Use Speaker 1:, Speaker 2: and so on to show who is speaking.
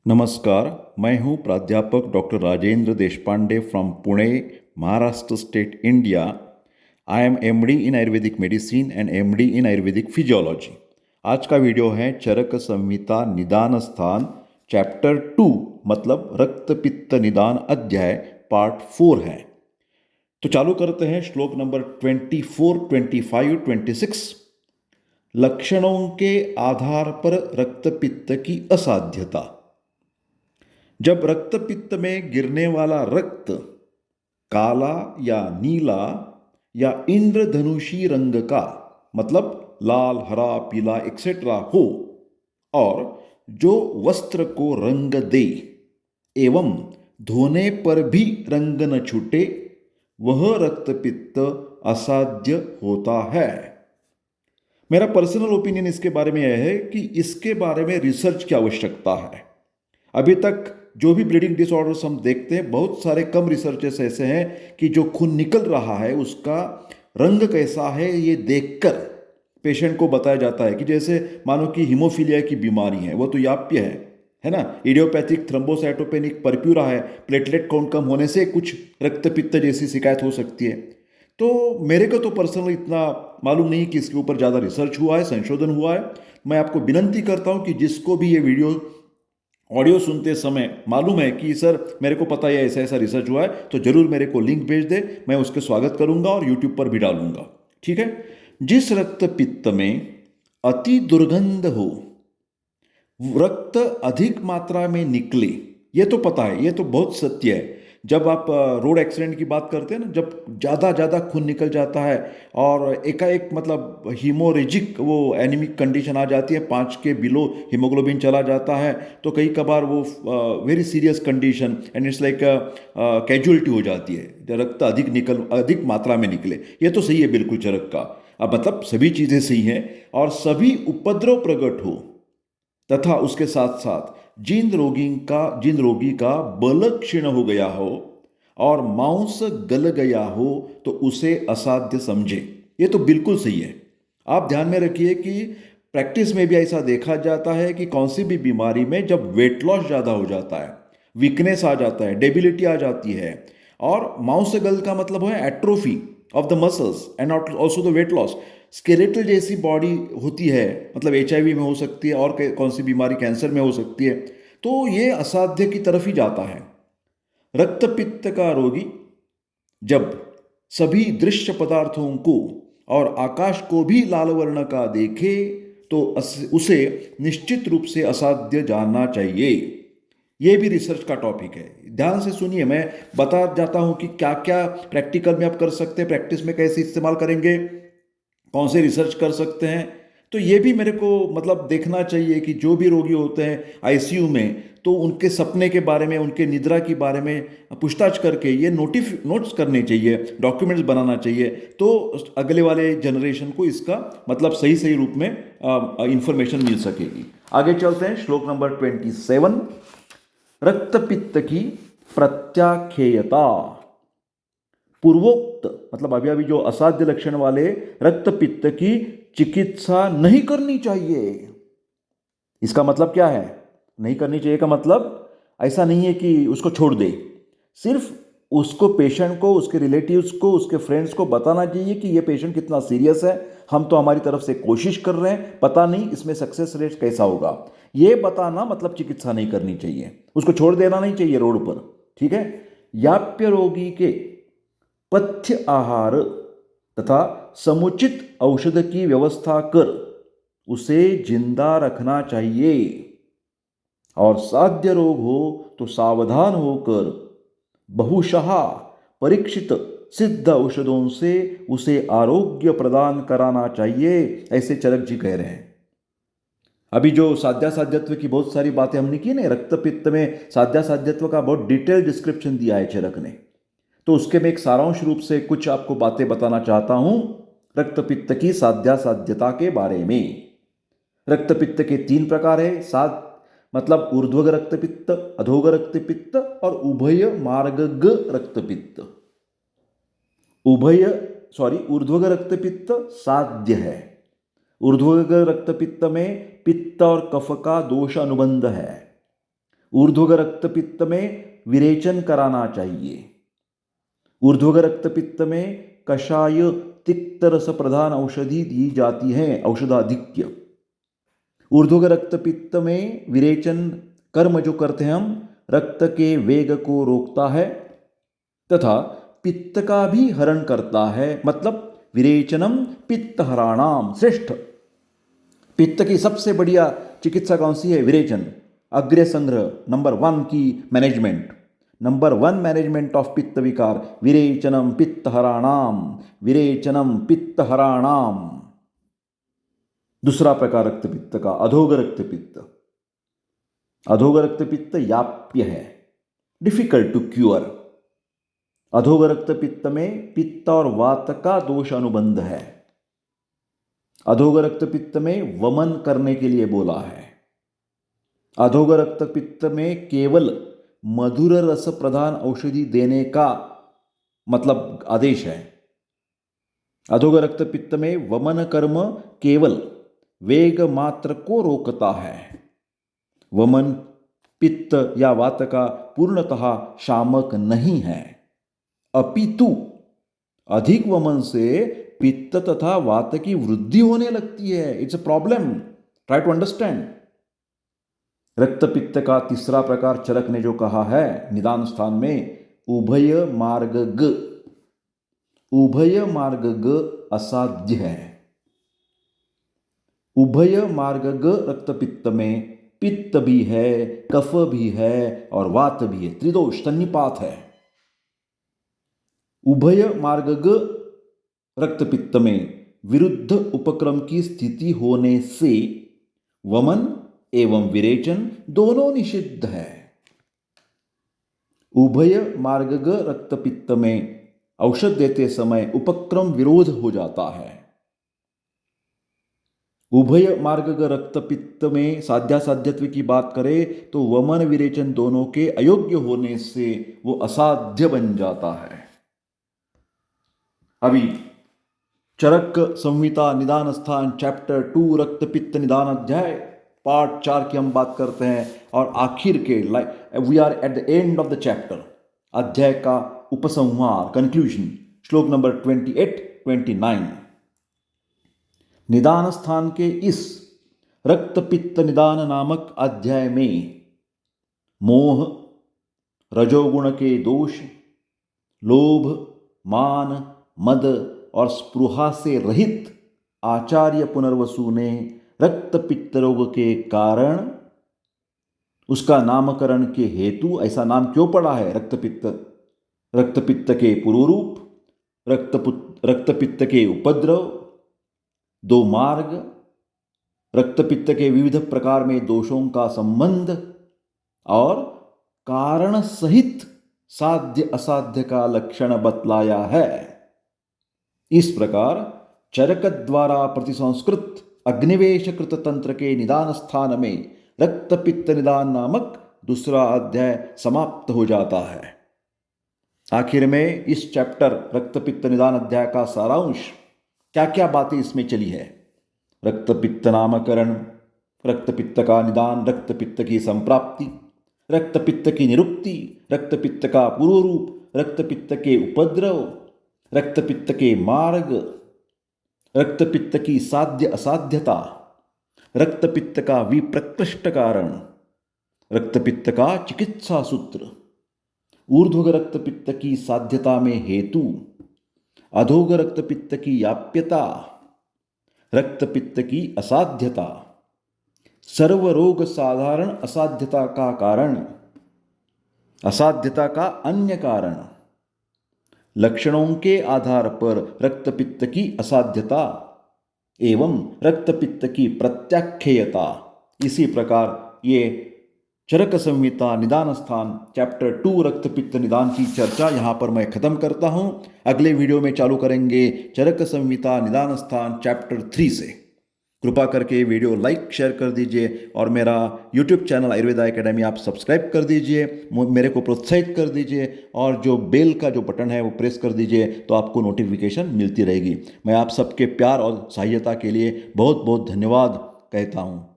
Speaker 1: नमस्कार, मैं हूं प्राध्यापक doctor Rajendra Deshpande from Pune, Maharashtra state, India. I am MD in Ayurvedic medicine and MD in Ayurvedic physiology. आज का वीडियो है चरक संहिता निदान स्थान चैप्टर 2 मतलब रक्त पित्त निदान अध्याय पार्ट 4 है। तो चालू करते हैं श्लोक नंबर 24, 25, 26। लक्षणों के आधार पर रक्त पित्त की असाध्यता। जब रक्त पित्त में गिरने वाला रक्त काला या नीला या इंद्रधनुषी रंग का मतलब लाल, हरा, पीला एक्सेट्रा हो और जो वस्त्र को रंग दे एवं धोने पर भी रंग न छूटे, वह रक्त पित्त असाध्य होता है। मेरा पर्सनल ओपिनियन इसके बारे में यह है कि इसके बारे में रिसर्च की आवश्यकता है। अभी तक जो भी ब्लीडिंग डिसऑर्डर्स हम देखते हैं, बहुत सारे कम रिसर्चेस ऐसे हैं कि जो खून निकल रहा है उसका रंग कैसा है ये देखकर पेशेंट को बताया जाता है कि जैसे मानो कि हीमोफीलिया की बीमारी है, वो तो याप्य है ना। इडियोपैथिक थ्रोम्बोसाइटोपेनिक परप्यूरा है, प्लेटलेट काउंट कम होने से कुछ रक्तपित्त जैसी शिकायत हो सकती है। तो मेरे को तो पर्सनली इतना मालूम नहीं कि इसके ऊपर ज़्यादा रिसर्च हुआ है, संशोधन हुआ है। मैं आपको विनंती करता हूं कि जिसको भी ये वीडियो ऑडियो सुनते समय मालूम है कि सर मेरे को पता है ऐसा ऐसा रिसर्च हुआ है, तो जरूर मेरे को लिंक भेज दे, मैं उसके स्वागत करूंगा और यूट्यूब पर भी डालूंगा। ठीक है। जिस रक्त पित्त में अति दुर्गंध हो, रक्त अधिक मात्रा में निकले, ये तो पता है, ये तो बहुत सत्य है। जब आप रोड एक्सीडेंट की बात करते हैं ना, जब ज़्यादा खून निकल जाता है और एकाएक मतलब हीमोरेजिक वो एनीमिक कंडीशन आ जाती है, 5 के बिलो हीमोग्लोबिन चला जाता है, तो कई कबार वो very serious condition and it's like casualty हो जाती है जब रक्त अधिक मात्रा में निकले। ये तो सही है बिल्कुल चरक का। अब मतलब सभी चीज़ें सही हैं और सभी उपद्रव प्रकट हो तथा उसके साथ साथ जिन रोगी का बल क्षीण हो गया हो और मांस गल गया हो तो उसे असाध्य समझे, ये तो बिल्कुल सही है। आप ध्यान में रखिए कि प्रैक्टिस में भी ऐसा देखा जाता है कि कौन सी भी बीमारी में जब वेट लॉस ज़्यादा हो जाता है, वीकनेस आ जाता है, डेबिलिटी आ जाती है और मांस गल का मतलब है atrophy of the muscles and also the weight loss, skeletal जैसी बॉडी होती है, मतलब HIV में हो सकती है और कौन सी बीमारी कैंसर में हो सकती है, तो ये असाध्य की तरफ ही जाता है। रक्तपित्त का रोगी जब सभी दृश्य पदार्थों को और आकाश को भी लाल वर्ण का देखे तो उसे निश्चित रूप से असाध्य जानना चाहिए। ये भी रिसर्च का टॉपिक है, ध्यान से सुनिए। मैं बता जाता हूं कि क्या क्या प्रैक्टिकल में आप कर सकते हैं, प्रैक्टिस में कैसे इस्तेमाल करेंगे, कौन से रिसर्च कर सकते हैं। तो ये भी मेरे को मतलब देखना चाहिए कि जो भी रोगी होते हैं आईसीयू में, तो उनके सपने के बारे में, उनके निद्रा के बारे में पूछताछ करके ये नोट्स करने चाहिए, डॉक्यूमेंट्स बनाना चाहिए, तो अगले वाले जनरेशन को इसका मतलब सही सही रूप में इंफॉर्मेशन मिल सकेगी। आगे चलते हैं श्लोक नंबर 27। रक्तपित्त की प्रत्याख्येयता। पूर्वोक्त मतलब अभी अभी जो असाध्य लक्षण वाले रक्तपित्त की चिकित्सा नहीं करनी चाहिए। इसका मतलब क्या है? नहीं करनी चाहिए का मतलब ऐसा नहीं है कि उसको छोड़ दे, सिर्फ उसको, पेशेंट को, उसके रिलेटिव्स को, उसके फ्रेंड्स को बताना चाहिए कि ये पेशेंट कितना सीरियस है, हम तो हमारी तरफ से कोशिश कर रहे हैं, पता नहीं इसमें सक्सेस रेट कैसा होगा, ये बताना मतलब चिकित्सा नहीं करनी चाहिए, उसको छोड़ देना नहीं चाहिए रोड पर। ठीक है। याप्य रोगी के पथ्य आहार तथा समुचित औषध की व्यवस्था कर उसे जिंदा रखना चाहिए और साध्य रोग हो तो सावधान होकर बहुशः परीक्षित सिद्ध औषधों से उसे आरोग्य प्रदान कराना चाहिए, ऐसे चरक जी कह रहे हैं। अभी जो साध्यासाध्यत्व की बहुत सारी बातें हमने की ना, रक्तपित्त में साध्यासाध्यत्व का बहुत डिटेल डिस्क्रिप्शन दिया है चरक ने, तो उसके मैं एक सारांश रूप से कुछ आपको बातें बताना चाहता हूं रक्तपित्त की साध्यासाध्यता के बारे में। रक्तपित्त के 3 प्रकार है। साध मतलब ऊर्ध्वग रक्तपित्त, अधोग रक्तपित्त और उभय मार्गग रक्तपित्त। ऊर्ध्वग रक्तपित्त साध्य है। ऊर्ध्वग रक्तपित्त में पित्त और कफ का दोष अनुबंध है। ऊर्ध्वग रक्तपित्त में विरेचन कराना चाहिए। ऊर्ध्वग रक्तपित्त में कषाय तिक्त रस प्रधान औषधि दी जाती है, औषधाधिक्य। ऊर्ध्वग रक्तपित्त में विरेचन कर्म जो करते हैं हम, रक्त के वेग को रोकता है तथा पित्त का भी हरण करता है। मतलब विरेचनम पित्त हराणाम, श्रेष्ठ पित्त की सबसे बढ़िया चिकित्सा कौन सी है? विरेचन। अग्र्य संग्रह, नंबर 1 की मैनेजमेंट, नंबर 1 मैनेजमेंट ऑफ पित्त विकार, विरेचनम पित्त हराणाम, विरेचनम पित्त हराणाम। दूसरा प्रकार रक्तपित्त का अधोग रक्तपित्त। अधोग रक्तपित्त याप्य है, डिफिकल्ट टू क्यूर। अधोग रक्तपित्त में पित्त और वात का दोष अनुबंध है। अधोग रक्तपित्त में वमन करने के लिए बोला है। अधोग रक्तपित्त में केवल मधुर रस प्रधान औषधि देने का मतलब आदेश है। अधोग रक्तपित्त में वमन कर्म केवल वेग मात्र को रोकता है। वमन पित्त या वात का पूर्णतः शामक नहीं है, अपितु अधिक वमन से पित्त तथा वात की वृद्धि होने लगती है। It's a problem, try to understand. रक्तपित्त का तीसरा प्रकार चरक ने जो कहा है निदान स्थान में, उभय मार्ग ग। उभय मार्ग ग असाध्य है। उभय मार्ग ग रक्तपित्त में पित्त भी है, कफ भी है और वात भी है, त्रिदोष तन्निपात है। उभय मार्ग ग रक्तपित्त में विरुद्ध उपक्रम की स्थिति होने से वमन एवं विरेचन दोनों निषिद्ध है। उभय मार्ग ग रक्तपित्त में औषध देते समय उपक्रम विरोध हो जाता है। उभय मार्ग ग रक्तपित्त में साध्यासाध्यत्व की बात करें तो वमन विरेचन दोनों के अयोग्य होने से वो असाध्य बन जाता है। अभी चरक संहिता निदान स्थान चैप्टर 2 रक्तपित्त निदान अध्याय पार्ट 4 की हम बात करते हैं और आखिर के we are at the end of the chapter, अध्याय का उपसंहार, कंक्लूजन, श्लोक नंबर 28-29। निदान स्थान के इस रक्तपित्त निदान नामक अध्याय में मोह, रजोगुण के दोष, लोभ, मान, मद और स्पृहा से रहित आचार्य पुनर्वसु ने रक्तपित्त रोग के कारण, उसका नामकरण के हेतु, ऐसा नाम क्यों पड़ा है रक्तपित्त, रक्तपित्त के पुरूरूप, रक्तपित्त के उपद्रव, 2 मार्ग, रक्तपित्त के विविध प्रकार में दोषों का संबंध और कारण सहित साध्य असाध्य का लक्षण बतलाया है। इस प्रकार चरक द्वारा प्रतिसंस्कृत अग्निवेशकृत तंत्र के निदान स्थान में रक्तपित्त निदान नामक दूसरा अध्याय समाप्त हो जाता है। आखिर में इस चैप्टर रक्तपित्त निदान अध्याय का सारांश, क्या क्या बातें इसमें चली है? रक्तपित्त नामकरण, रक्तपित्त का निदान, रक्तपित्त की संप्राप्ति, रक्तपित्त की निरुक्ति, रक्तपित्त का पूर्वरूप, रक्तपित्त के उपद्रव, रक्तपित्त के मार्ग, रक्तपित्त की साध्य असाध्यता, रक्तपित्त का विप्रकृष्ट कारण, रक्तपित्त का चिकित्सा सूत्र, ऊर्ध्वग रक्तपित्त की साध्यता में हेतु, अधोग रक्तपित्त की याप्यता, रक्तपित्त की असाध्यता, सर्वरोग साधारण असाध्यता का कारण, असाध्यता का अन्य कारण, लक्षणों के आधार पर रक्तपित्त की असाध्यता एवं रक्तपित्त की प्रत्याख्येयता। इसी प्रकार ये चरक संहिता निदान स्थान चैप्टर 2 रक्तपित्त निदान की चर्चा यहाँ पर मैं खत्म करता हूँ। अगले वीडियो में चालू करेंगे चरक संहिता निदान स्थान चैप्टर 3 से। कृपा करके वीडियो लाइक शेयर कर दीजिए और मेरा यूट्यूब चैनल आयुर्वेदा एकेडमी आप सब्सक्राइब कर दीजिए, मेरे को प्रोत्साहित कर दीजिए और जो बेल का जो बटन है वो प्रेस कर दीजिए तो आपको नोटिफिकेशन मिलती रहेगी। मैं आप सबके प्यार और सहायता के लिए बहुत बहुत धन्यवाद कहता हूँ।